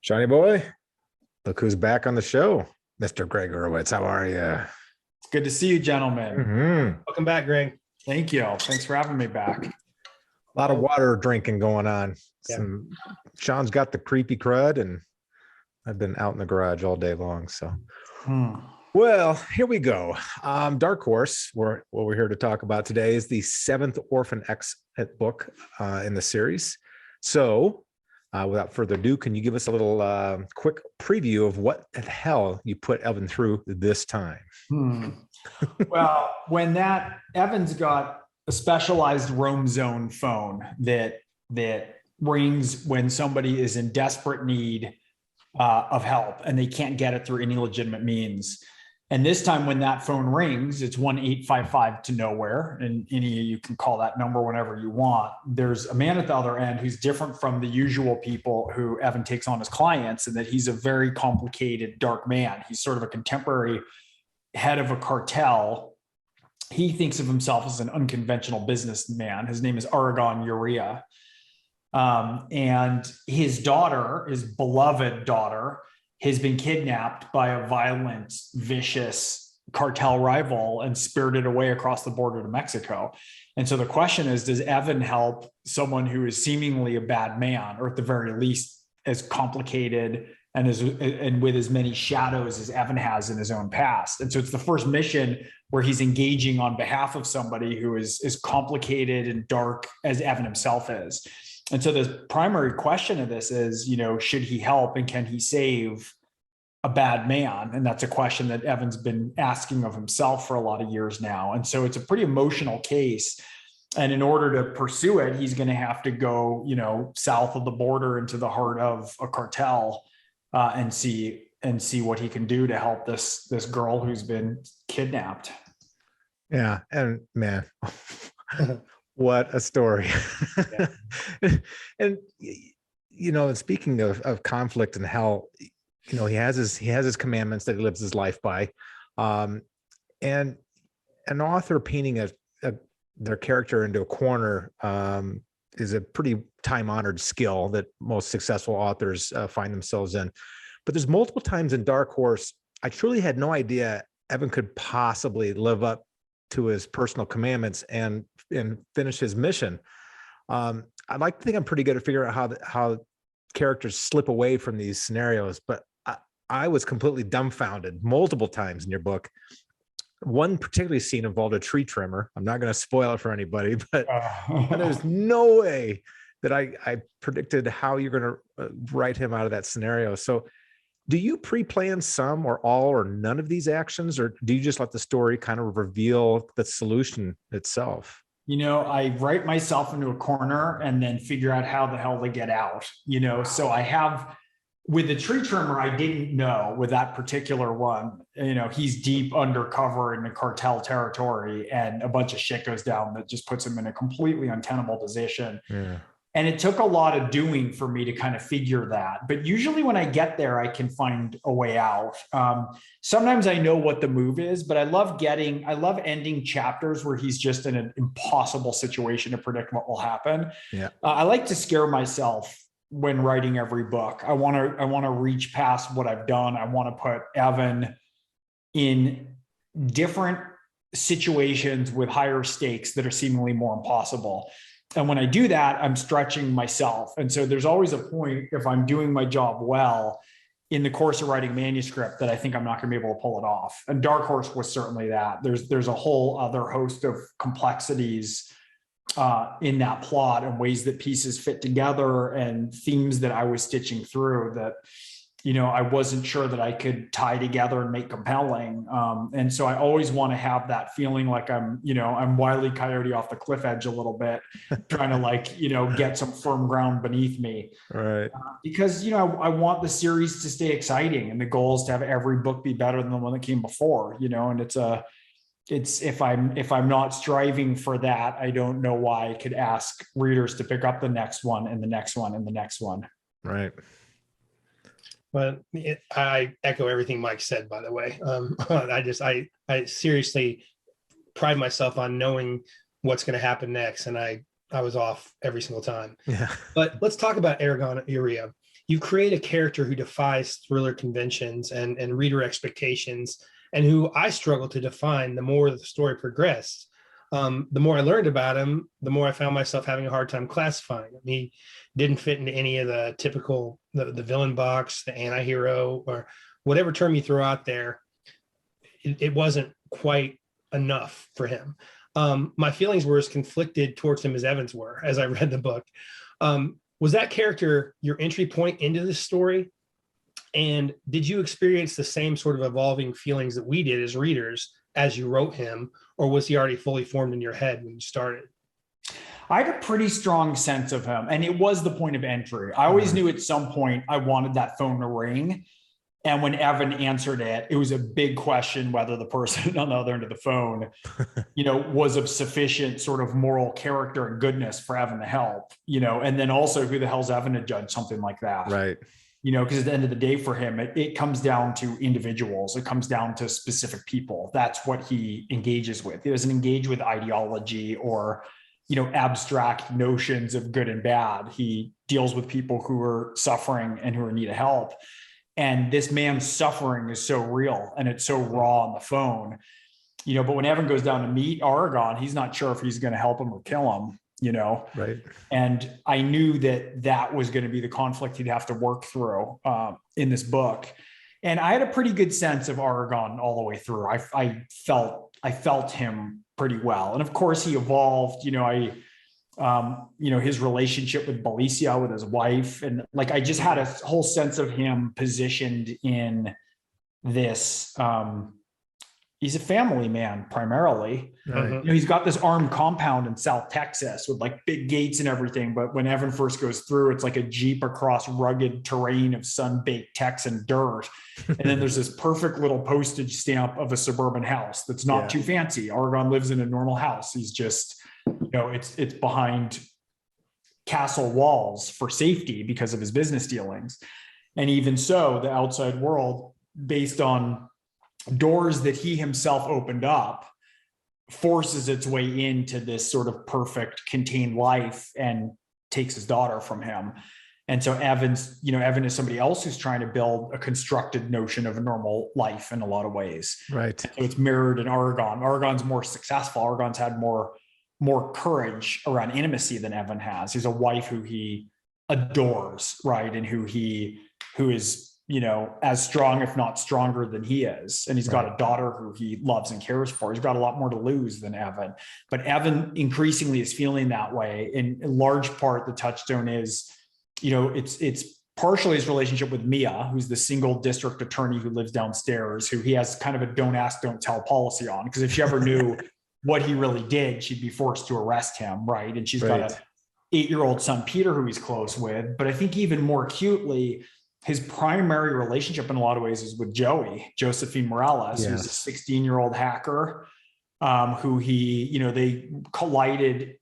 Johnny boy, look who's back on the show, Mr. Gregg Hurwitz. How are you? It's good to see you, gentlemen. Welcome back, Greg. Thank you. Thanks for having me back. A lot of water drinking going on. Yeah. Sean's got the creepy crud, and I've been out in the garage all day long. So, well, here we go. Dark Horse, what we're here to talk about today is the 7th Orphan X book in the series. So, without further ado, can you give us a little quick preview of what the hell you put Evan through this time? Well, when Evan's got a specialized roam zone phone that rings when somebody is in desperate need of help and they can't get it through any legitimate means. And this time when that phone rings, it's 1-855 to nowhere. And any of you can call that number whenever you want. There's a man at the other end who's different from the usual people who Evan takes on as clients, and that he's a very complicated, dark man. He's sort of a contemporary head of a cartel. He thinks of himself as an unconventional businessman. His name is Aragon Urrea. And his daughter, his beloved daughter, has been kidnapped by a violent, vicious cartel rival and spirited away across the border to Mexico. And so the question is, does Evan help someone who is seemingly a bad man, or at the very least as complicated and with as many shadows as Evan has in his own past? And so it's the first mission where he's engaging on behalf of somebody who is as complicated and dark as Evan himself is. And so the primary question of this is, should he help and can he save a bad man? And that's a question that Evan's been asking of himself for a lot of years now. And so it's a pretty emotional case. And in order to pursue it, he's going to have to go, south of the border into the heart of a cartel and see what he can do to help this girl who's been kidnapped. Yeah. And man, what a story. And speaking of conflict and hell, he has his commandments that he lives his life by. And an author painting their character into a corner is a pretty time-honored skill that most successful authors find themselves in. But there's multiple times in Dark Horse, I truly had no idea Evan could possibly live up to his personal commandments and finish his mission. I'd like to think I'm pretty good at figuring out how characters slip away from these scenarios, but I was completely dumbfounded multiple times in your book. One particular scene involved a tree trimmer. I'm not going to spoil it for anybody, but there's no way that I predicted how you're going to write him out of that scenario. So do you pre-plan some or all or none of these actions, or do you just let the story kind of reveal the solution itself? I write myself into a corner and then figure out how the hell to get out, so I have, with the tree trimmer, I didn't know with that particular one, he's deep undercover in the cartel territory and a bunch of shit goes down that just puts him in a completely untenable position. Yeah. And it took a lot of doing for me to kind of figure that. But usually when I get there, I can find a way out. Sometimes I know what the move is, but I love ending chapters where he's just in an impossible situation to predict what will happen. Yeah. I like to scare myself when writing every book. I want to reach past what I've done. I want to put Evan in different situations with higher stakes that are seemingly more impossible. And when I do that, I'm stretching myself. And so there's always a point, if I'm doing my job well in the course of writing manuscript, that I think I'm not going to be able to pull it off. And Dark Horse was certainly that. There's a whole other host of complexities in that plot and ways that pieces fit together and themes that I was stitching through that, I wasn't sure that I could tie together and make compelling. And so I always want to have that feeling like I'm Wile E. Coyote off the cliff edge a little bit, trying to get some firm ground beneath me. Right. Because, I want the series to stay exciting, and the goal is to have every book be better than the one that came before, and it's if I'm not striving for that, I don't know why I could ask readers to pick up the next one and the next one and the next one. Right. Well, I echo everything Mike said, by the way. I seriously pride myself on knowing what's going to happen next. And I was off every single time. Yeah. But let's talk about Aragon Urrea. you create a character who defies thriller conventions and reader expectations, and who I struggle to define the more the story progressed. The more I learned about him, the more I found myself having a hard time classifying him. He didn't fit into any of the typical, the villain box, the anti-hero, or whatever term you throw out there. It wasn't quite enough for him. My feelings were as conflicted towards him as Evan's were as I read the book. Was that character your entry point into this story? And did you experience the same sort of evolving feelings that we did as readers as you wrote him, or was he already fully formed in your head when you started? I had a pretty strong sense of him, and it was the point of entry. I always knew at some point I wanted that phone to ring. And when Evan answered it, it was a big question whether the person on the other end of the phone, was of sufficient sort of moral character and goodness for Evan to help, and then also who the hell's Evan to judge something like that? Right. Because at the end of the day for him, it comes down to individuals. It comes down to specific people. That's what he engages with. He doesn't engage with ideology or, abstract notions of good and bad. He deals with people who are suffering and who are in need of help. And this man's suffering is so real and it's so raw on the phone, but when Evan goes down to meet Aragon, he's not sure if he's going to help him or kill him, Right. And I knew that was going to be the conflict he'd have to work through in this book. And I had a pretty good sense of Aragon all the way through. I felt him pretty well. And of course he evolved, his relationship with Belicia, with his wife. And I just had a whole sense of him positioned in this. He's a family man primarily. Right. He's got this armed compound in South Texas with big gates and everything. But when Evan first goes through, it's like a Jeep across rugged terrain of sun-baked Texan dirt. And then there's this perfect little postage stamp of a suburban house that's not too fancy. Aragon lives in a normal house. He's just, it's behind castle walls for safety because of his business dealings. And even so, the outside world, based on doors that he himself opened up, forces its way into this sort of perfect contained life and takes his daughter from him. And so Evan is somebody else who's trying to build a constructed notion of a normal life in a lot of ways. Right. So it's mirrored in Aragon. Aragon's more successful. Aragon's had more courage around intimacy than Evan has. He's a wife who he adores, right? And who is, as strong, if not stronger than he is. And he's got a daughter who he loves and cares for. He's got a lot more to lose than Evan. But Evan increasingly is feeling that way. And in large part, the touchstone is, it's partially his relationship with Mia, who's the single district attorney who lives downstairs, who he has kind of a don't ask, don't tell policy on. Because if she ever knew what he really did, she'd be forced to arrest him, right? And she's got an 8-year-old son, Peter, who he's close with. But I think even more acutely, his primary relationship in a lot of ways is with Josephine Morales, who's a 16-year-old hacker, who they collided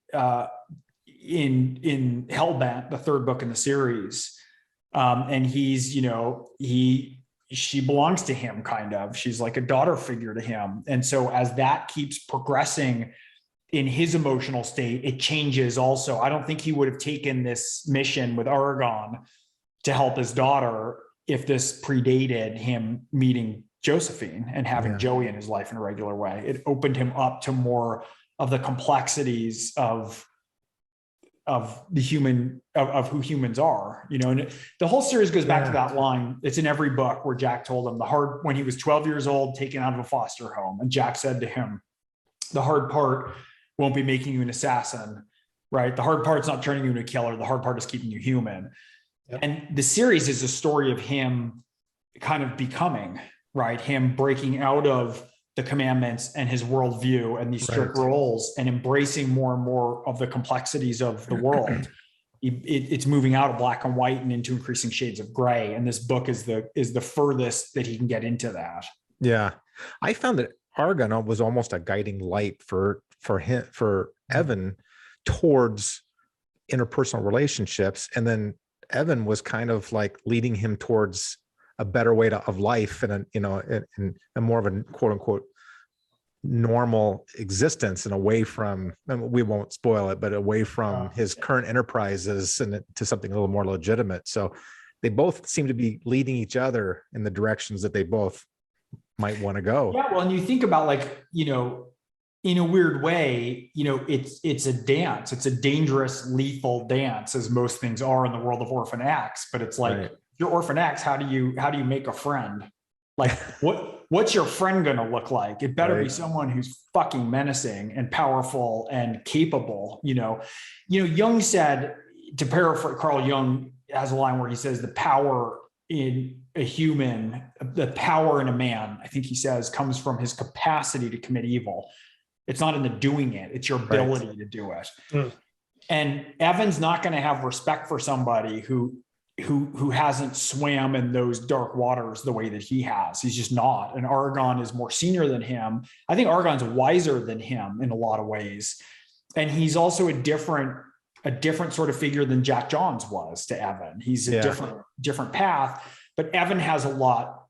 in Hellbent, the third book in the series. And she belongs to him, kind of. She's like a daughter figure to him. And so as that keeps progressing in his emotional state, it changes also. I don't think he would have taken this mission with Aragon to help his daughter if this predated him meeting Josephine and having Joey in his life in a regular way. It opened him up to more of the complexities of the human, of who humans are, and the whole series goes back to that line. It's in every book where Jack told him when he was 12 years old, taken out of a foster home. And Jack said to him, the hard part won't be making you an assassin, right? The hard part's not turning you into a killer. The hard part is keeping you human. Yep. And the series is a story of him kind of becoming, right? Him breaking out of the commandments and his worldview and these strict roles and embracing more and more of the complexities of the world. It's moving out of black and white and into increasing shades of gray. And this book is the furthest that he can get into that. Yeah. I found that Aragon was almost a guiding light for Evan towards interpersonal relationships. And then Evan was kind of like leading him towards a better way of life and a more of a quote unquote normal existence and away from, and we won't spoil it, but away from his current enterprises and to something a little more legitimate. So they both seem to be leading each other in the directions that they both might want to go. Yeah, well, and you think about, like, in a weird way, it's a dance. It's a dangerous, lethal dance, as most things are in the world of Orphan X. But it's like, you're Orphan X. How do you make a friend? Like, what's your friend going to look like? It better be someone who's fucking menacing and powerful and capable. Jung said, to paraphrase, Carl Jung has a line where he says, the power in a human, the power in a man, I think he says, comes from his capacity to commit evil. It's not in the doing it, it's your ability to do it. And Evan's not going to have respect for somebody who hasn't swam in those dark waters the way that he has. He's just not. And Aragon is more senior than him. I think Aragon's wiser than him in a lot of ways. And he's also a different sort of figure than Jack Johns was to Evan. He's a different path, but Evan has a lot,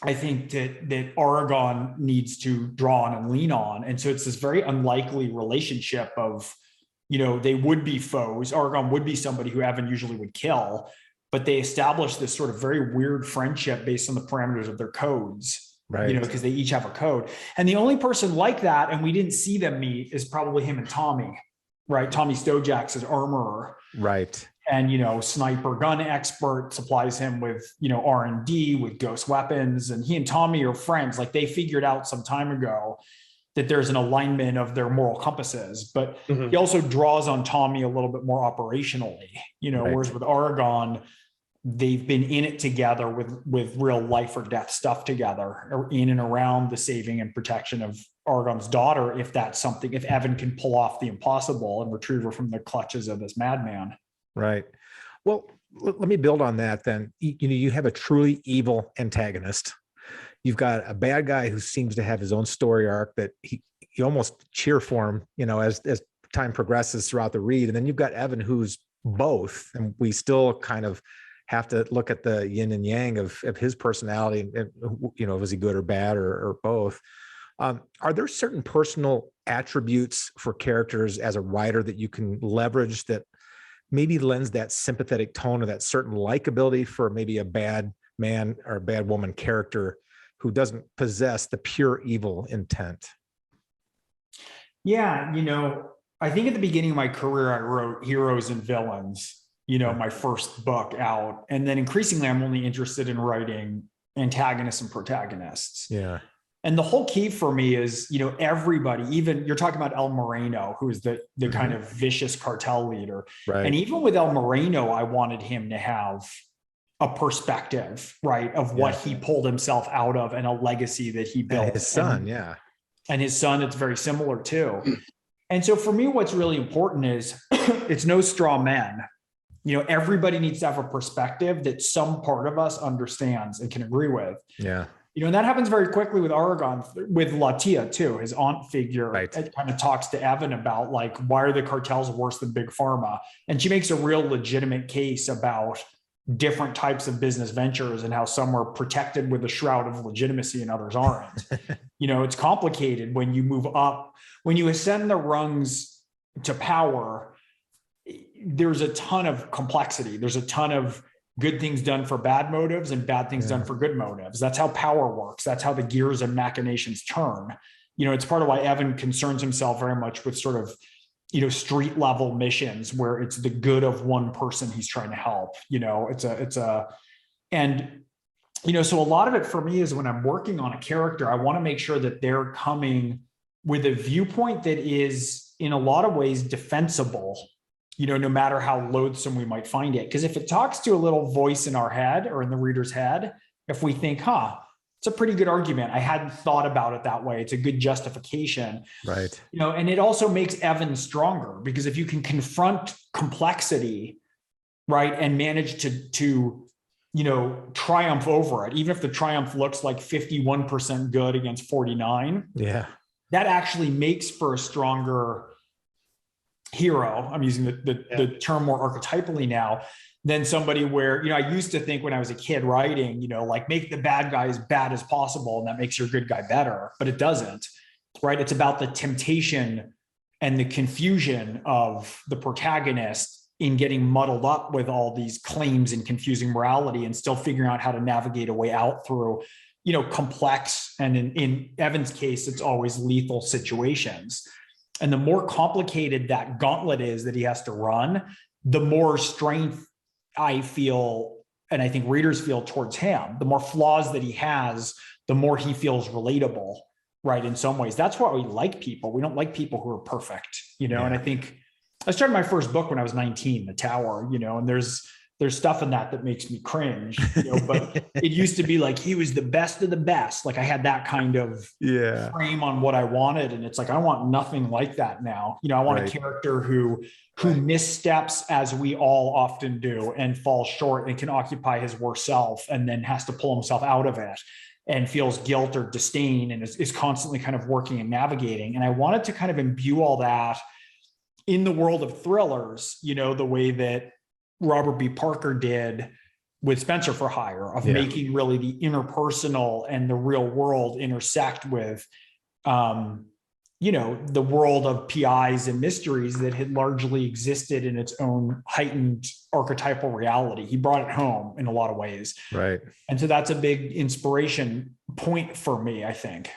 I think, that Aragon needs to draw on and lean on. And so it's this very unlikely relationship of, they would be foes. Aragon would be somebody who Evan usually would kill, but they establish this sort of very weird friendship based on the parameters of their codes, because they each have a code. And the only person like that, and we didn't see them meet, is probably him and Tommy, right? Tommy Stojak's his armorer. Right. And, sniper gun expert, supplies him with, R&D, with ghost weapons. And he and Tommy are friends. Like, they figured out some time ago that there's an alignment of their moral compasses, but he also draws on Tommy a little bit more operationally, whereas with Aragon, they've been in it together with real life or death stuff together, or in and around the saving and protection of Aragon's daughter, if Evan can pull off the impossible and retrieve her from the clutches of this madman. Right. Well, let me build on that then. You have a truly evil antagonist. You've got a bad guy who seems to have his own story arc that you almost cheer for him, as time progresses throughout the read. And then you've got Evan, who's both, and we still kind of have to look at the yin and yang of his personality, and was he good or bad or both? Are there certain personal attributes for characters as a writer that you can leverage that maybe lends that sympathetic tone or that certain likability for maybe a bad man or a bad woman character who doesn't possess the pure evil intent? Yeah, I think at the beginning of my career, I wrote heroes and villains, my first book out. And then increasingly, I'm only interested in writing antagonists and protagonists. Yeah. And the whole key for me is, everybody, even you're talking about El Moreno, who is the kind of vicious cartel leader. Right. And even with El Moreno, I wanted him to have a perspective, right, of what he pulled himself out of and a legacy that he built. And his son, And his son, it's very similar too. And so for me, what's really important is it's no straw man. Everybody needs to have a perspective that some part of us understands and can agree with. Yeah. And that happens very quickly with Aragon, with Latia too, his aunt figure. Right. It kind of talks to Evan about, like, why are the cartels worse than big pharma? And she makes a real legitimate case about different types of business ventures and how some are protected with a shroud of legitimacy and others aren't. It's complicated when you move up, when you ascend the rungs to power. There's a ton of complexity. There's a ton of good things done for bad motives and bad things done for good motives. That's how power works. That's how the gears and machinations turn. It's part of why Evan concerns himself very much with sort of, street level missions where it's the good of one person he's trying to help. So a lot of it for me is when I'm working on a character, I want to make sure that they're coming with a viewpoint that is in a lot of ways defensible, no matter how loathsome we might find it. Because if it talks to a little voice in our head or in the reader's head, if we think, it's a pretty good argument, I hadn't thought about it that way, it's a good justification. Right. And it also makes Evan stronger, because if you can confront complexity, right, and manage to triumph over it, even if the triumph looks like 51% good against 49, that actually makes for a stronger hero. I'm using the term more archetypally now than somebody where, I used to think when I was a kid writing, like, make the bad guy as bad as possible and that makes your good guy better, but it doesn't, right? It's about the temptation and the confusion of the protagonist in getting muddled up with all these claims and confusing morality, and still figuring out how to navigate a way out through, complex, and in Evan's case, it's always lethal situations. And the more complicated that gauntlet is that he has to run, the more strength I feel, and I think readers feel towards him. The more flaws that he has, the more he feels relatable, right? In some ways, that's why we like people. We don't like people who are perfect, And I think I started my first book when I was 19, The Tower, and there's stuff in that makes me cringe, but it used to be like, he was the best of the best. Like I had that kind of frame on what I wanted. And it's like, I want nothing like that now. I want a character who missteps, as we all often do, and falls short and can occupy his worst self, and then has to pull himself out of it and feels guilt or disdain, and is constantly kind of working and navigating. And I wanted to kind of imbue all that in the world of thrillers, the way that Robert B. Parker did with Spencer for Hire, of making really the interpersonal and the real world intersect with, the world of PIs and mysteries that had largely existed in its own heightened archetypal reality. He brought it home in a lot of ways. Right. And so that's a big inspiration point for me, I think.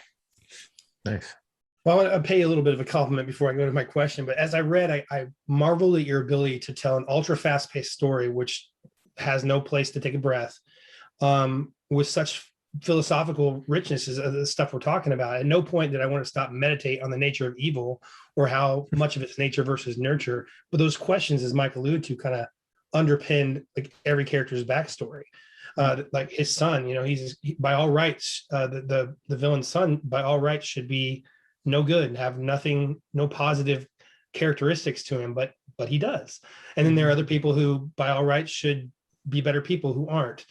Nice. Well, I want to pay you a little bit of a compliment before I go to my question, but as I read, I marveled at your ability to tell an ultra fast-paced story, which has no place to take a breath, with such philosophical richness as the stuff we're talking about. At no point did I want to stop and meditate on the nature of evil, or how much of it's nature versus nurture. But those questions, as Mike alluded to, kind of underpinned like every character's backstory. Like his son, he's by all rights, the villain's son by all rights should be no good and have nothing, no positive characteristics to him, but he does. And then there are other people who by all rights should be better people who aren't.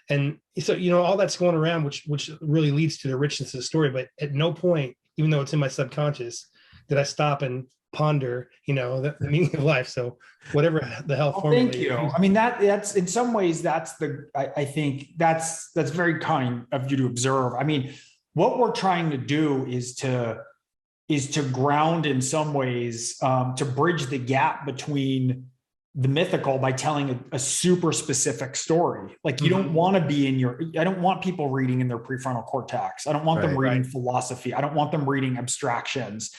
And so, all that's going around, which really leads to the richness of the story. But at no point, even though it's in my subconscious, did I stop and ponder, the meaning of life. So whatever the hell formula. Thank you. I mean, that's in some ways, I think that's very kind of you to observe. I mean, what we're trying to do is to ground in some ways, to bridge the gap between the mythical by telling a super specific story. Like you don't want to be I don't want people reading in their prefrontal cortex. I don't want them reading philosophy. I don't want them reading abstractions,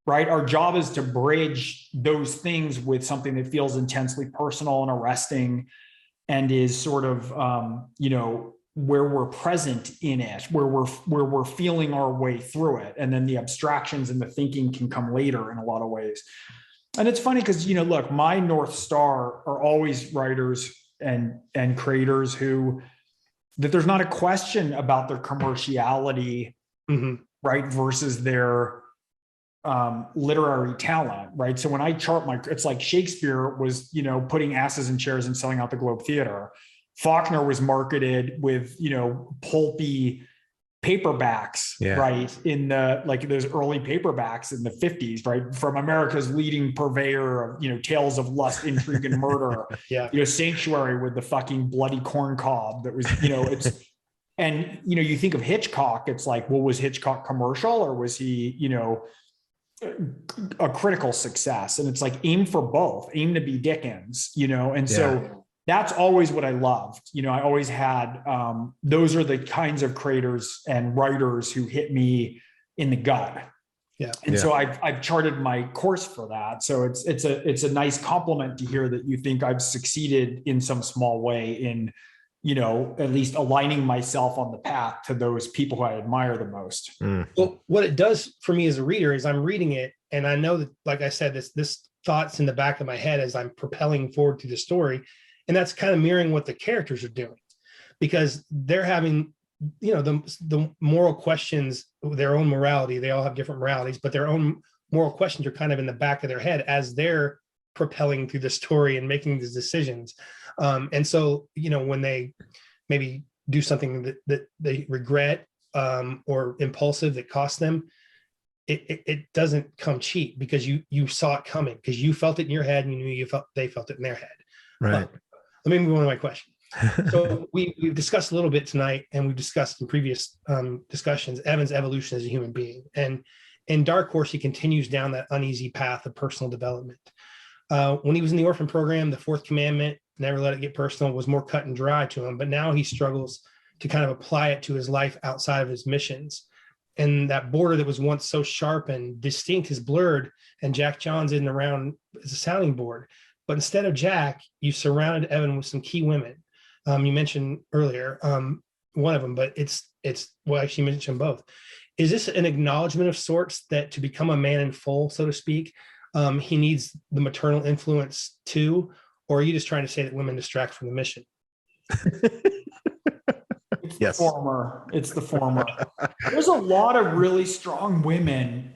right? Our job is to bridge those things with something that feels intensely personal and arresting, and is sort of, where we're present in it, where we're feeling our way through it. And then the abstractions and the thinking can come later in a lot of ways. And it's funny because, look, my North Star are always writers and creators that there's not a question about their commerciality, right, versus their literary talent, right? So when I chart it's like Shakespeare was, putting asses in chairs and selling out the Globe Theater. Faulkner was marketed with, pulpy paperbacks, right? In those early paperbacks in the 50s, right? From America's leading purveyor of, tales of lust, intrigue, and murder. Sanctuary with the fucking bloody corn cob that was, and, you think of Hitchcock, it's like, well, was Hitchcock commercial, or was he, a critical success? And it's like, aim for both, aim to be Dickens, so that's always what I loved. I always had, those are the kinds of creators and writers who hit me in the gut. And so I've charted my course for that. So it's a nice compliment to hear that you think I've succeeded in some small way in, at least aligning myself on the path to those people who I admire the most. Well, what it does for me as a reader is I'm reading it, and I know that, like I said, this thoughts in the back of my head as I'm propelling forward through the story. And that's kind of mirroring what the characters are doing, because they're having, the moral questions, their own morality. They all have different moralities, but their own moral questions are kind of in the back of their head as they're propelling through the story and making these decisions. And so, when they maybe do something that they regret, or impulsive that costs them, it doesn't come cheap, because you saw it coming, because you felt it in your head and you knew they felt it in their head. Right. Let me move on to my question. So we've discussed a little bit tonight, and we've discussed in previous discussions, Evan's evolution as a human being. And in Dark Horse, he continues down that uneasy path of personal development. When he was in the orphan program, the fourth commandment, never let it get personal, was more cut and dry to him. But now he struggles to kind of apply it to his life outside of his missions. And that border that was once so sharp and distinct is blurred, and Jack Johns isn't around as a sounding board. But instead of Jack, you surrounded Evan with some key women. You mentioned earlier one of them, but it's well, actually you mentioned both. Is this an acknowledgement of sorts that to become a man in full, so to speak, he needs the maternal influence too? Or are you just trying to say that women distract from the mission? It's the former. It's the former. There's a lot of really strong women.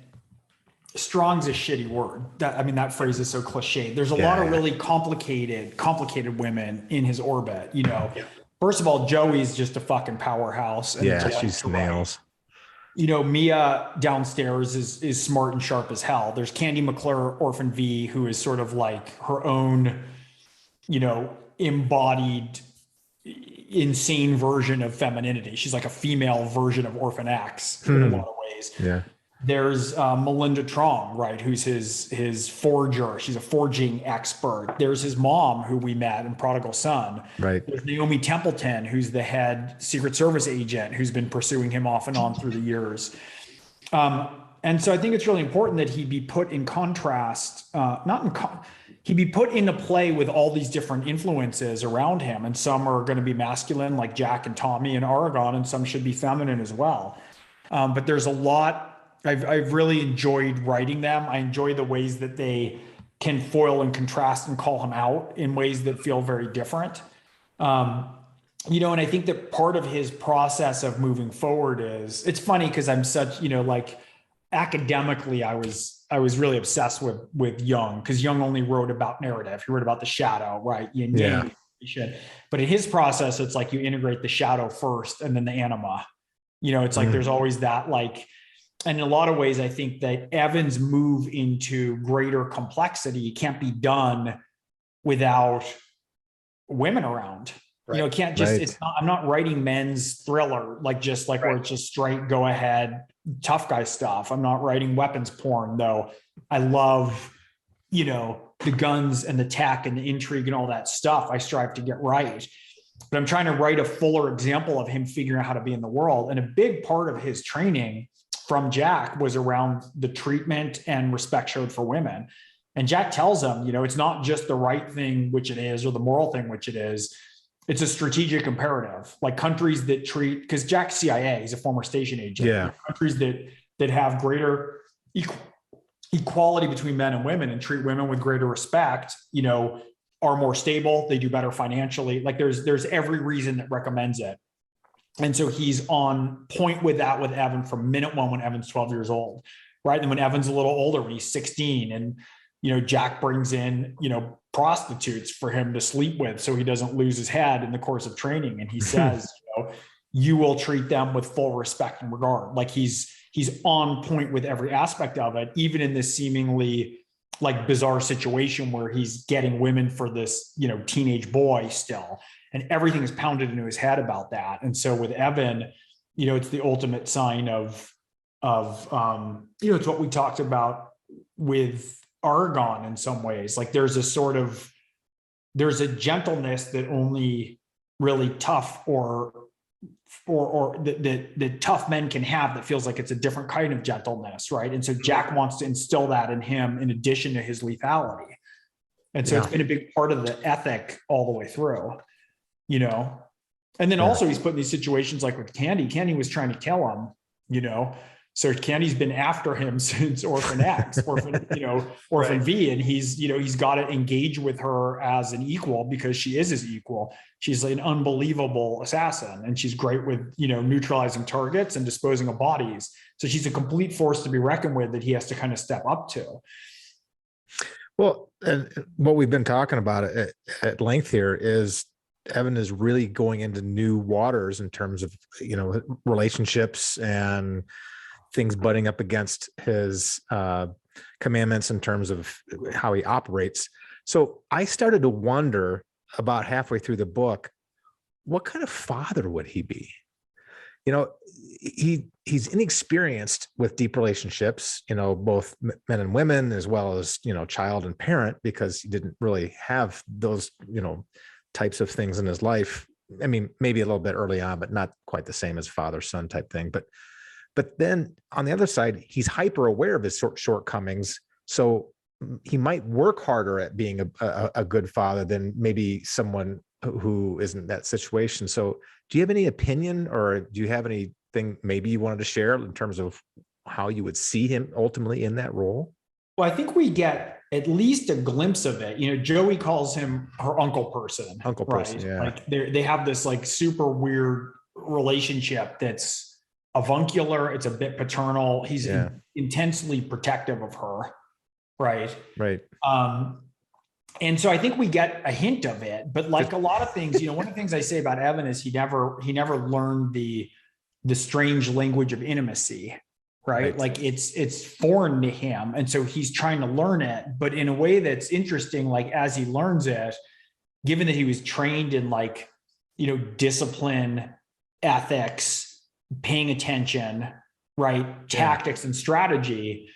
Strong's a shitty word. That phrase is so cliche. There's a lot of really complicated women in his orbit. First of all, Joey's just a fucking powerhouse. And she's nails. Mia downstairs is smart and sharp as hell. There's Candy McClure, Orphan V, who is sort of like her own, embodied insane version of femininity. She's like a female version of Orphan X in a lot of ways. Yeah. There's Melinda Trong, right, who's his forger. She's a forging expert. There's his mom, who we met in Prodigal Son. Right. There's Naomi Templeton, who's the head Secret Service agent who's been pursuing him off and on through the years. And so I think it's really important that he be put in contrast, he be put into play with all these different influences around him. And some are going to be masculine, like Jack and Tommy and Aragon, and some should be feminine as well. But there's a lot. I've really enjoyed writing them. I enjoy the ways that they can foil and contrast and call him out in ways that feel very different. And I think that part of his process of moving forward is, it's funny because I'm such, like academically, I was really obsessed with Jung, because Jung only wrote about narrative. He wrote about the shadow, right? But in his process, it's like you integrate the shadow first and then the anima. It's like there's always that and in a lot of ways, I think that Evan's move into greater complexity can't be done without women around. Right. It can't just, I'm not writing men's thriller, where it's just straight, go ahead, tough guy stuff. I'm not writing weapons porn, though. I love, the guns and the tech and the intrigue and all that stuff. I strive to get right. But I'm trying to write a fuller example of him figuring out how to be in the world. And a big part of his training from Jack was around the treatment and respect showed for women. And Jack tells him, it's not just the right thing, which it is, or the moral thing, which it is. It's a strategic imperative. Like countries that treat, because Jack's CIA, he's a former station agent. Yeah. Countries that have greater equality between men and women and treat women with greater respect, are more stable. They do better financially. Like there's every reason that recommends it. And so he's on point with that with Evan from minute one when Evan's 12 years old, right? And when Evan's a little older, when he's 16, and Jack brings in prostitutes for him to sleep with so he doesn't lose his head in the course of training. And he says, you will treat them with full respect and regard. Like he's on point with every aspect of it, even in this seemingly like bizarre situation where he's getting women for this teenage boy still. And everything is pounded into his head about that. And so with Evan, it's the ultimate sign of it's what we talked about with Aragon in some ways. Like there's a gentleness that only really tough or that tough men can have that feels like it's a different kind of gentleness, right? And so Jack wants to instill that in him in addition to his lethality. And so it's been a big part of the ethic all the way through. And then also he's put in these situations like with Candy was trying to kill him, so Candy's been after him since Orphan X, Orphan V. And he's got to engage with her as an equal because she is his equal. She's an unbelievable assassin and she's great with, neutralizing targets and disposing of bodies. So she's a complete force to be reckoned with that he has to kind of step up to. Well, and what we've been talking about at length here is Evan is really going into new waters in terms of, relationships and things butting up against his commandments in terms of how he operates. So I started to wonder about halfway through the book, what kind of father would he be? you know, he's inexperienced with deep relationships, you know, both men and women, as well as, you know, child and parent, because he didn't really have those, you know, types of things in his life. I mean, maybe a little bit early on, but not quite the same as father-son type thing. But then on the other side, he's hyper aware of his shortcomings. So he might work harder at being a good father than maybe someone who isn't that situation. So do you have any opinion, or do you have anything maybe you wanted to share in terms of how you would see him ultimately in that role? Well, I think we get at least a glimpse of it. You know, Joey calls him her uncle person. Uncle person, yeah. Like they have this like super weird relationship that's avuncular. It's a bit paternal. He's intensely protective of her. Right. And so I think we get a hint of it, but like a lot of things, you know, one of the things I say about Evan is he never learned the strange language of intimacy, right? Like it's foreign to him. And so he's trying to learn it, but in a way that's interesting. Like as he learns it, given that he was trained in like, you know, discipline, ethics, paying attention, right? Tactics and strategy.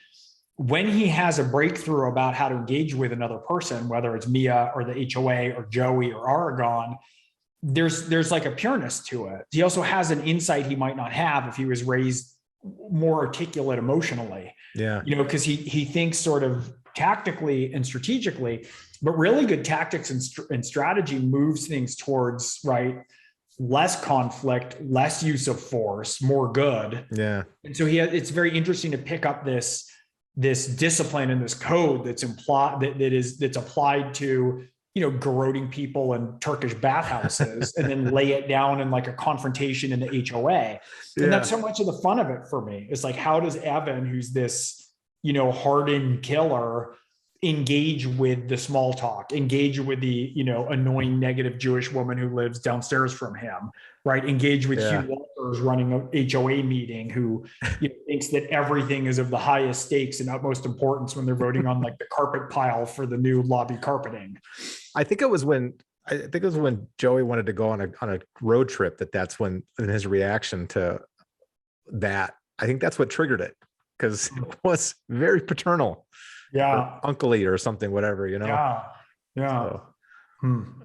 When he has a breakthrough about how to engage with another person, whether it's Mia or the HOA or Joey or Aragon, there's like a pureness to it. He also has an insight he might not have if he was raised more articulate emotionally. Yeah. You know, because he thinks sort of tactically and strategically, but really good tactics and strategy moves things towards, right, less conflict, less use of force, more good. Yeah. And so it's very interesting to pick up this discipline and this code that's applied to, you know, garroting people in Turkish bathhouses and then lay it down in like a confrontation in the HOA. And that's so much of the fun of it for me. It's like, how does Evan, who's this, you know, hardened killer, engage with the small talk, engage with the, you know, annoying negative Jewish woman who lives downstairs from him, right? Engage with Hugh Walters running a HOA meeting who, you know, thinks that everything is of the highest stakes and utmost importance when they're voting on like the carpet pile for the new lobby carpeting. I think it was when Joey wanted to go on a road trip that's when, in his reaction to that, I think that's what triggered it, because it was very paternal. Yeah. Uncle-y or something, whatever, you know? Yeah. So.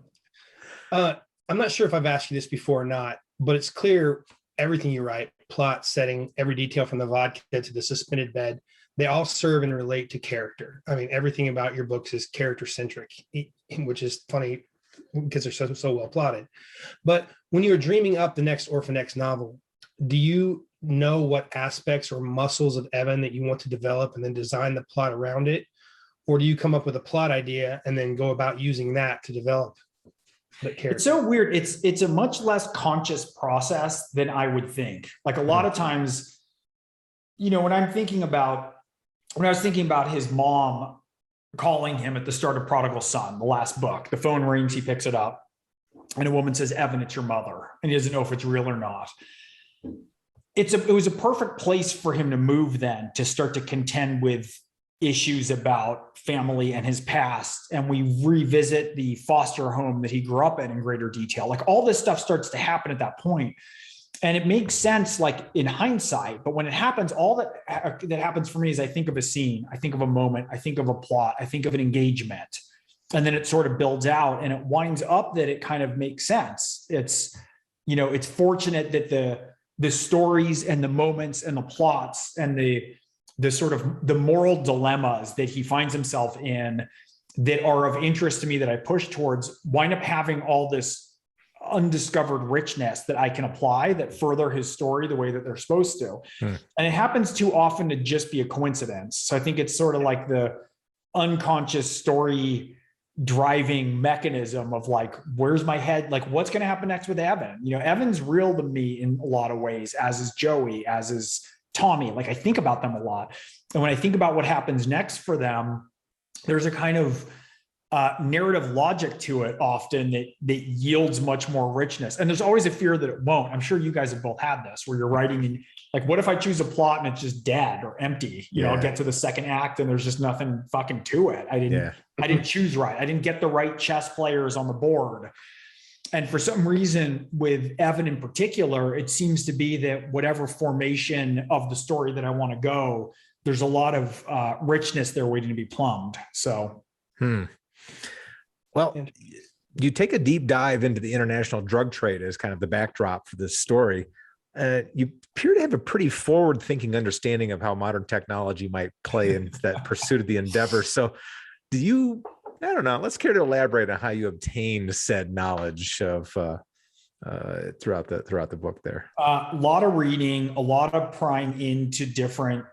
I'm not sure if I've asked you this before or not, but it's clear everything you write, plot, setting, every detail from the vodka to the suspended bed, they all serve and relate to character. I mean, everything about your books is character centric, which is funny because they're so well plotted. But when you're dreaming up the next Orphan X novel, do you know what aspects or muscles of Evan that you want to develop and then design the plot around it? Or do you come up with a plot idea and then go about using that to develop the character? It's so weird. It's a much less conscious process than I would think. Like a lot of times, you know, when I was thinking about his mom calling him at the start of Prodigal Son, the last book, the phone rings, he picks it up, and a woman says, "Evan, it's your mother." And he doesn't know if it's real or not. It was a perfect place for him to move then, to start to contend with issues about family and his past. And we revisit the foster home that he grew up in greater detail. Like all this stuff starts to happen at that point. And it makes sense, like in hindsight, but when it happens, all that happens for me is I think of a scene, I think of a moment, I think of a plot, I think of an engagement, and then it sort of builds out and it winds up that it kind of makes sense. It's, you know, it's fortunate that the stories and the moments and the plots and the sort of the moral dilemmas that he finds himself in that are of interest to me that I push towards wind up having all this undiscovered richness that I can apply that further his story the way that they're supposed to. And it happens too often to just be a coincidence. So I think it's sort of like the unconscious story driving mechanism of like, where's my head? Like, what's going to happen next with Evan? You know, Evan's real to me in a lot of ways, as is Joey, as is Tommy. Like I think about them a lot. And when I think about what happens next for them, there's a kind of narrative logic to it often that yields much more richness. And there's always a fear that it won't. I'm sure you guys have both had this where you're writing and like, what if I choose a plot and it's just dead or empty? You know, I'll get to the second act and there's just nothing fucking to it. I didn't choose right. I didn't get the right chess players on the board. And for some reason with Evan in particular, it seems to be that whatever formation of the story that I want to go, there's a lot of richness there waiting to be plumbed. So, well, you take a deep dive into the international drug trade as kind of the backdrop for this story. You appear to have a pretty forward-thinking understanding of how modern technology might play into that pursuit of the endeavor. So, do you? I don't know. Let's care to elaborate on how you obtained said knowledge of throughout the book there. A lot of reading, a lot of prying into different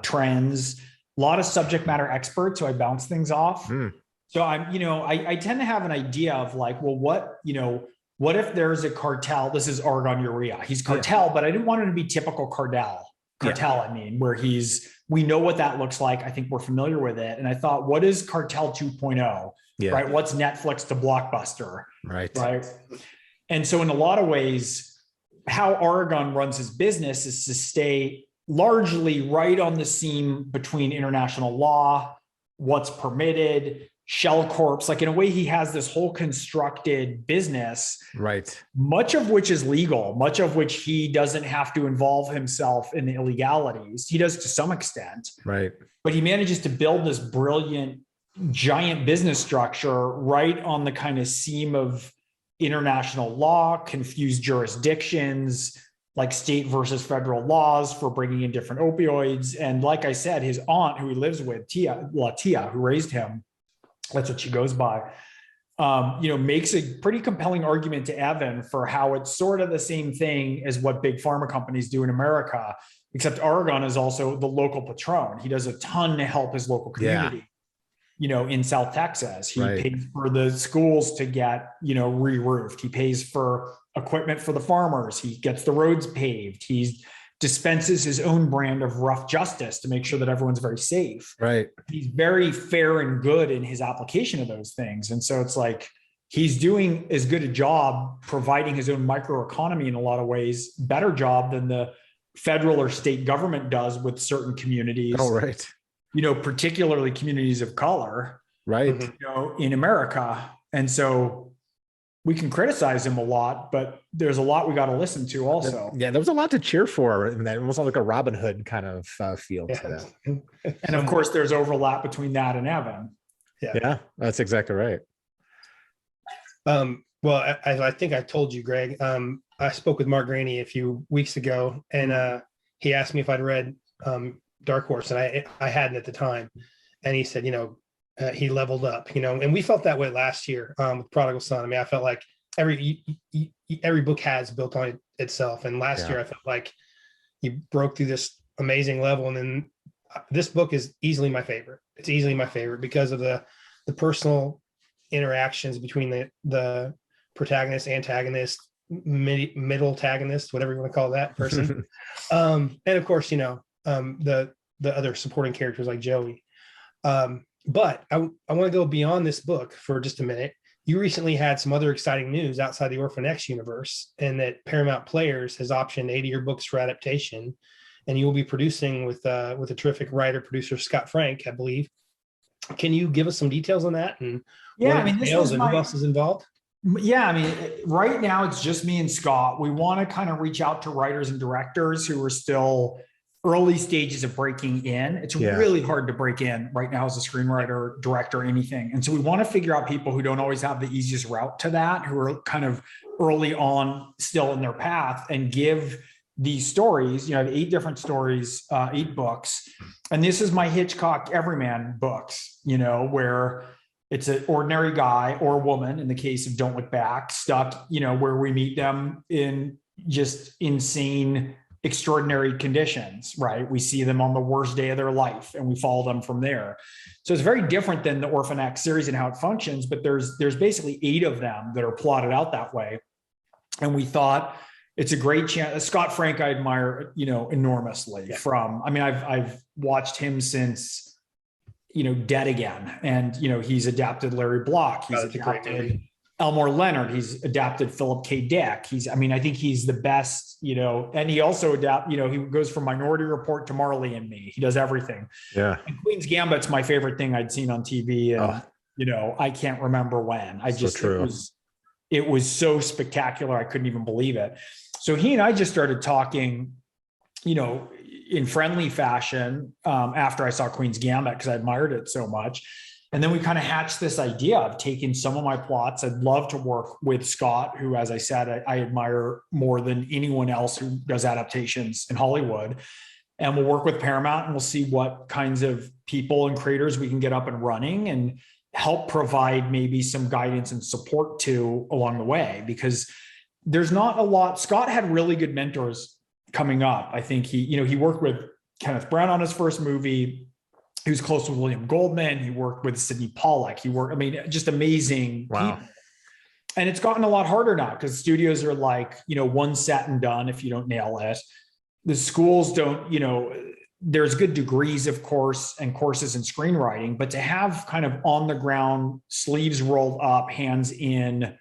trends, a lot of subject matter experts who I bounce things off. So I tend to have an idea of like, well, what if there's a cartel? This is Aragon Urrea. He's cartel, but I didn't want him to be typical cartel. I mean, where we know what that looks like. I think we're familiar with it. And I thought, what is cartel 2.0? Right? What's Netflix to Blockbuster? Right. And so in a lot of ways, how Aragon runs his business is to stay largely right on the seam between international law, what's permitted, shell corps. Like in a way, he has this whole constructed business, right? Much of which is legal, much of which he doesn't have to involve himself in the illegalities. He does to some extent, right? But he manages to build this brilliant, giant business structure right on the kind of seam of international law, confused jurisdictions, like state versus federal laws for bringing in different opioids. And like I said, his aunt, who he lives with, Tia, who raised him, that's what she goes by, makes a pretty compelling argument to Evan for how it's sort of the same thing as what big pharma companies do in America, except Aragon is also the local patron. He does a ton to help his local community. In South Texas, he pays for the schools to get, re-roofed. He pays for equipment for the farmers. He gets the roads paved. He dispenses his own brand of rough justice to make sure that everyone's very safe. Right. He's very fair and good in his application of those things. And so it's like, he's doing as good a job providing his own microeconomy in a lot of ways, better job than the federal or state government does with certain communities. Oh, right. Particularly communities of color, right? In America. And so we can criticize him a lot, but there's a lot we got to listen to also. Yeah, there was a lot to cheer for, and that almost like a Robin Hood kind of feel to that. And of course, there's overlap between that and Evan. Yeah, that's exactly right. Well, as I think I told you, Gregg, I spoke with Mark Graney a few weeks ago, and he asked me if I'd read DARKHORSE, and I hadn't at the time. And he said, he leveled up, and we felt that way last year with Prodigal Son. I mean, I felt like every book has built on itself. And last year I felt like you broke through this amazing level. And then this book is easily my favorite. It's easily my favorite because of the personal interactions between the protagonist, antagonist, middle antagonist, whatever you want to call that person. And of course, the other supporting characters like Joey. But I want to go beyond this book for just a minute. You recently had some other exciting news outside the Orphan X universe, and that Paramount Players has optioned 80 of your books for adaptation, and you will be producing with a terrific writer producer Scott Frank, I believe. Can you give us some details on that and who else is involved? Yeah, I mean, right now it's just me and Scott. We want to kind of reach out to writers and directors who are still early stages of breaking in. It's really hard to break in right now as a screenwriter, director, anything. And so we want to figure out people who don't always have the easiest route to that, who are kind of early on still in their path, and give these stories. I have 8 different stories, 8 books. And this is my Hitchcock Everyman books, where it's an ordinary guy or woman, in the case of Don't Look Back, stuck, where we meet them in just insane, extraordinary conditions, right? We see them on the worst day of their life and we follow them from there. So it's very different than the Orphan X series and how it functions, but there's basically 8 of them that are plotted out that way. And we thought it's a great chance. Scott Frank, I admire, enormously I've watched him since, Dead Again. And, he's adapted Larry Block. He's adapted Elmore Leonard. He's adapted Philip K. Dick. I think he's the best, and he also he goes from Minority Report to Marley and Me. He does everything. Yeah. And Queen's Gambit's my favorite thing I'd seen on TV. And, I can't remember when. It it was so spectacular. I couldn't even believe it. So he and I just started talking, in friendly fashion after I saw Queen's Gambit, because I admired it so much. And then we kind of hatched this idea of taking some of my plots. I'd love to work with Scott, who, as I said, I admire more than anyone else who does adaptations in Hollywood. And we'll work with Paramount, and we'll see what kinds of people and creators we can get up and running and help provide maybe some guidance and support to along the way, because there's not a lot. Scott had really good mentors coming up. I think he worked with Kenneth Branagh on his first movie. He was close with William Goldman. He worked with Sidney Pollack. Just amazing people. And it's gotten a lot harder now because studios are like, one set and done if you don't nail it. The schools don't, there's good degrees, of course, and courses in screenwriting, but to have kind of on the ground, sleeves rolled up, hands in,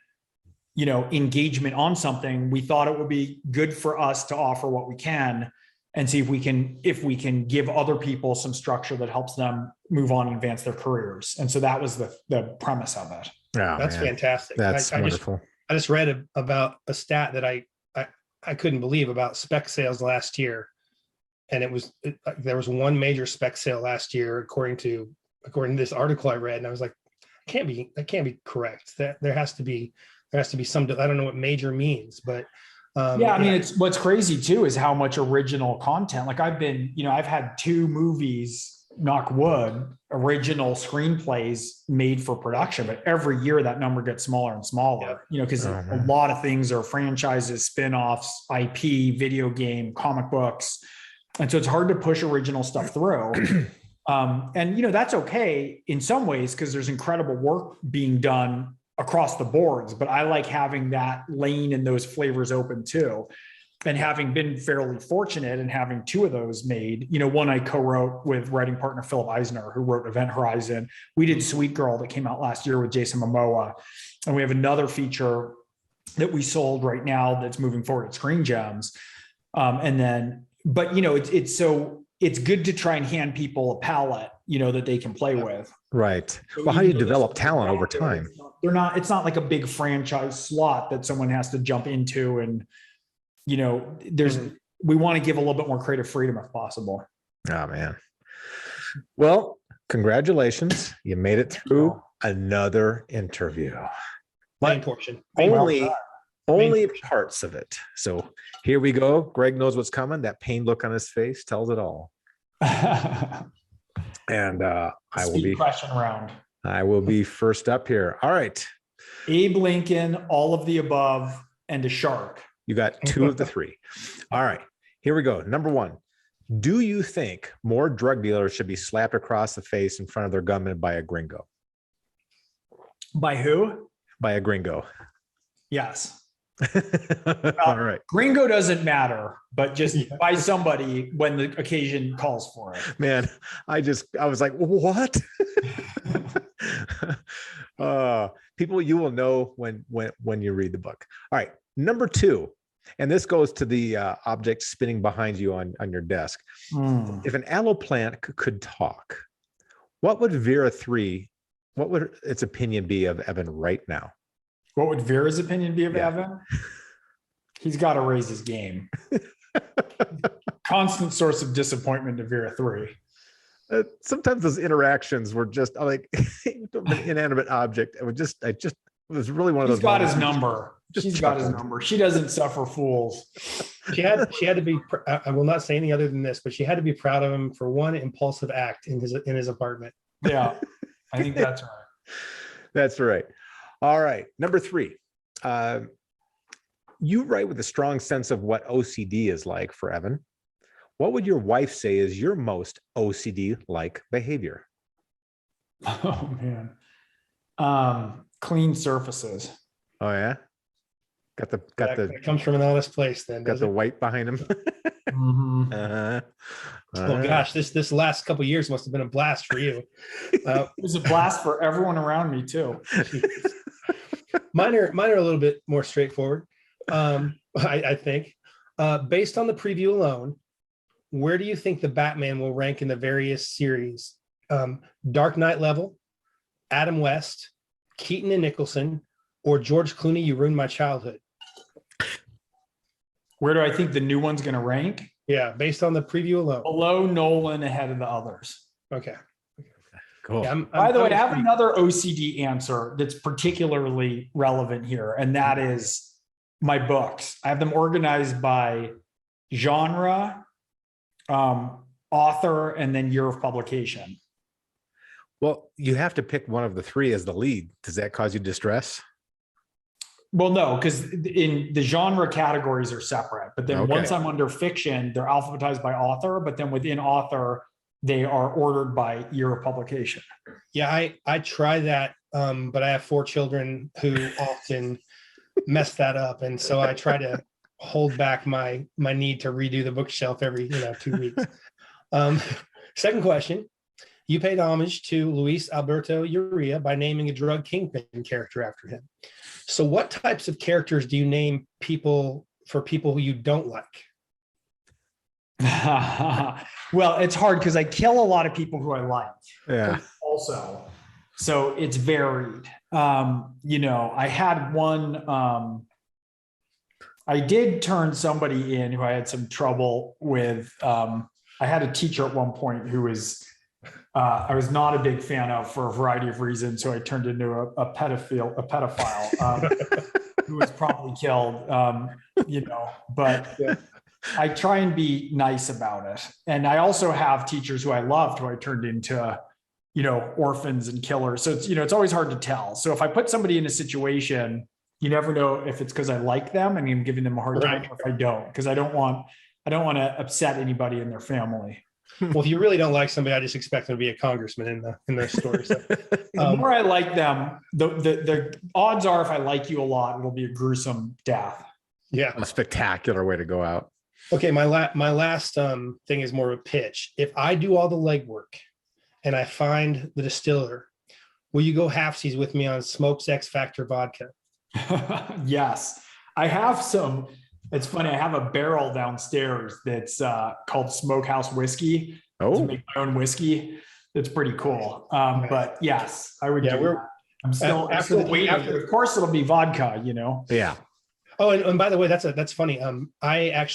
engagement on something, we thought it would be good for us to offer what we can and see if we can give other people some structure that helps them move on and advance their careers. And so that was the premise of it. Oh, that's fantastic. That's wonderful. I just read about a stat that I couldn't believe about spec sales last year. And there was one major spec sale last year, according to this article I read. And I was like, that can't be correct. That there has to be some, I don't know what major means, but it's what's crazy too is how much original content. Like I've had 2 movies, knock wood, original screenplays made for production, but every year that number gets smaller and smaller, because a lot of things are franchises, spin-offs, IP, video game, comic books. And so it's hard to push original stuff through. And that's okay in some ways, because there's incredible work being done across the boards, but I like having that lane and those flavors open too. And having been fairly fortunate and having 2 of those made, one I co-wrote with writing partner Philip Eisner, who wrote Event Horizon. We did Sweet Girl that came out last year with Jason Momoa. And we have another feature that we sold right now that's moving forward at Screen Gems. It's good to try and hand people a palette, that they can play with. Right. So well, how do you develop talent over time? It's not like a big franchise slot that someone has to jump into. And, we want to give a little bit more creative freedom if possible. Oh, man. Well, congratulations. You made it through another interview. Main portion. Only parts of it. So here we go. Gregg knows what's coming. That pained look on his face tells it all. And I will be first up here. All right. Abe Lincoln, all of the above, and a shark. You got 2 of the 3. All right. Here we go. Number 1. Do you think more drug dealers should be slapped across the face in front of their gunman by a gringo? By who? By a gringo. Yes. All right. Gringo doesn't matter, but just by somebody when the occasion calls for it. Man, I was like, what? People, you will know when you read the book. All right. Number 2, and this goes to the object spinning behind you on your desk. If an aloe plant could talk, what would its opinion be of Evan right now? What would Vera's opinion be of Evan? He's got to raise his game. Constant source of disappointment to Vera 3. Sometimes those interactions were just like an inanimate object. It was really one of those. She's got his number. She's got his number. She doesn't suffer fools. She had to be. I will not say any other than this, but she had to be proud of him for one impulsive act in his apartment. Yeah, I think that's right. That's right. All right. Number 3. You write with a strong sense of what OCD is like for Evan. What would your wife say is your most OCD-like behavior? Oh, man. Clean surfaces. Oh, yeah? That comes from an honest place then. Got the white behind him. Mm-hmm. Gosh, this last couple of years must have been a blast for you. It was a blast for everyone around me too. Mine are a little bit more straightforward. I think, based on the preview alone, where do you think the Batman will rank in the various series? Dark Knight level, Adam West, Keaton and Nicholson, or George Clooney, You Ruined My Childhood? Where do I think the new one's going to rank? Yeah, based on the preview alone. Below Nolan, ahead of the others. Okay. Cool. Yeah, By the way, I have another OCD answer that's particularly relevant here, and that is my books. I have them organized by genre, author, and then year of publication. Well, you have to pick one of the three as the lead. Does that cause you distress? Well, no, because in the genre categories are separate, but then once I'm under fiction, they're alphabetized by author, but then within author, they are ordered by year of publication. Yeah, I try that, but I have 4 children who often mess that up. And so I try to hold back my need to redo the bookshelf every 2 weeks. Second question. You paid homage to Luis Alberto Urrea by naming a drug kingpin character after him. So what types of characters do you name people who you don't like? Well, it's hard because I kill a lot of people who I like. Yeah. Also, so it's varied. I had one. I did turn somebody in who I had some trouble with. I had a teacher at one point who was. I was not a big fan of for a variety of reasons, so I turned into a pedophile who was probably killed. But I try and be nice about it. And I also have teachers who I loved who I turned into, orphans and killers. So it's always hard to tell. So if I put somebody in a situation, you never know if it's because I like them and I'm giving them a hard time, or if I don't, because I don't want to upset anybody in their family. Well, if you really don't like somebody, I just expect them to be a congressman in their story. So, the more I like them, the odds are if I like you a lot, it'll be a gruesome death. Yeah, A spectacular way to go out. Okay, my last thing is more of a pitch. If I do all the legwork and I find the distiller, will you go halfsies with me on Smoak's X Factor vodka? Yes, I have some. It's funny. I have a barrel downstairs that's called Smokehouse Whiskey. Oh, To make my own whiskey. It's pretty cool. But yes, I would. Yeah, I'm still waiting. Of course, it'll be vodka. yeah. Oh, and by the way, that's funny. I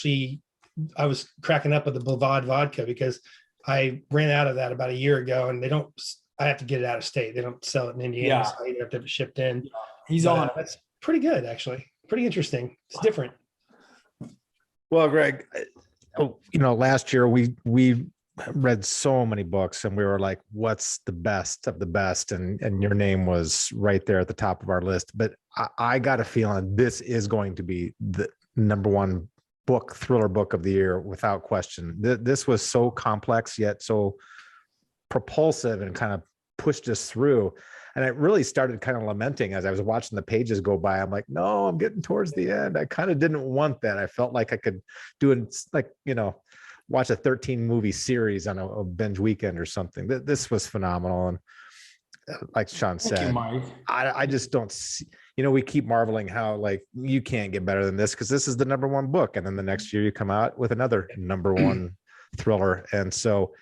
was cracking up with the Bavad vodka because I ran out of that about a year ago, and I have to get it out of state. They don't sell it in Indiana, Yeah. so I have to have it shipped in. He's But, on. That's pretty good, actually. Pretty interesting. It's different. Well, Greg, last year we read so many books and we were like, what's the best of the best? And your name was right there at the top of our list. But I got a feeling this is going to be the number one thriller book of the year without question. This was so complex yet so propulsive and kind of pushed us through. And I really started kind of lamenting as I was watching the pages go by. I'm like, no, I'm getting towards the end. I kind of didn't want that. I felt like I could do it watch a 13 movie series on a binge weekend or something. This was phenomenal. And like Sean said, Thank you, Mike. I just don't see, we keep marveling how like you can't get better than this because this is the number one book. And then the next year you come out with another number one thriller. And so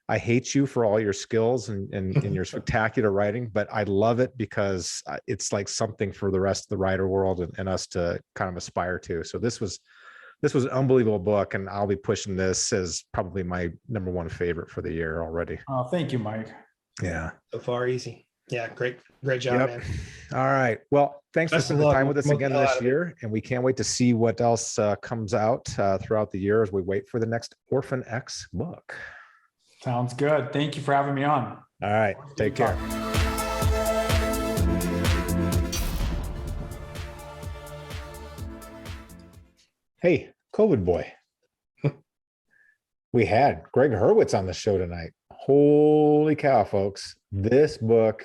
I hate you for all your skills and your spectacular writing, but I love it because it's like something for the rest of the writer world and us to kind of aspire to. So this was an unbelievable book, and I'll be pushing this as probably my number one favorite for the year already. Oh, thank you, Mike. Yeah. So far, easy. Yeah, great job, man. All right. Well, thanks for Best of spending luck. time with us We'll again get a lot this of it. year, and we can't wait to see what else comes out throughout the year as we wait for the next Orphan X book. Sounds good. Thank you for having me on. All right. Take care. Hey, COVID boy. We had Gregg Hurwitz on the show tonight. Holy cow, folks. This book,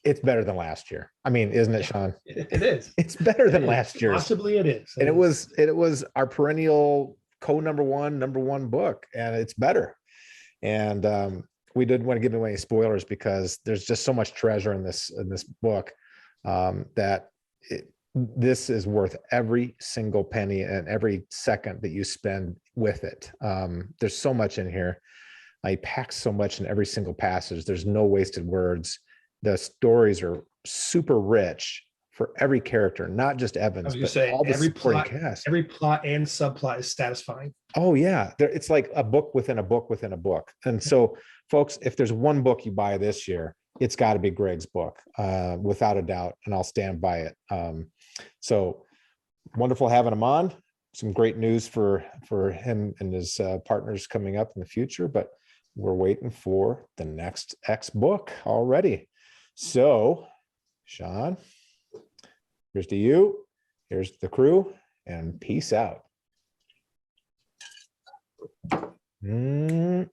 it's better than last year. I mean, isn't it, Sean? It is. It's better than last year's. Possibly it is. And it was our perennial number one book, and it's better. And we didn't want to give away any spoilers because there's just so much treasure in this book that this is worth every single penny and every second that you spend with it. There's so much in here. He packs so much in every single passage. There's no wasted words. The stories are super rich for every character, not just I Evans, was gonna but say all the every supporting plot, cast. every plot and subplot is satisfying. Oh yeah, it's like a book within a book within a book. And so, folks, if there's one book you buy this year, it's got to be Gregg's book, without a doubt, and I'll stand by it. So wonderful having him on. Some great news for him and his partners coming up in the future, but we're waiting for the next X book already. So, Sean, here's to you. Here's the crew, and peace out. Mm.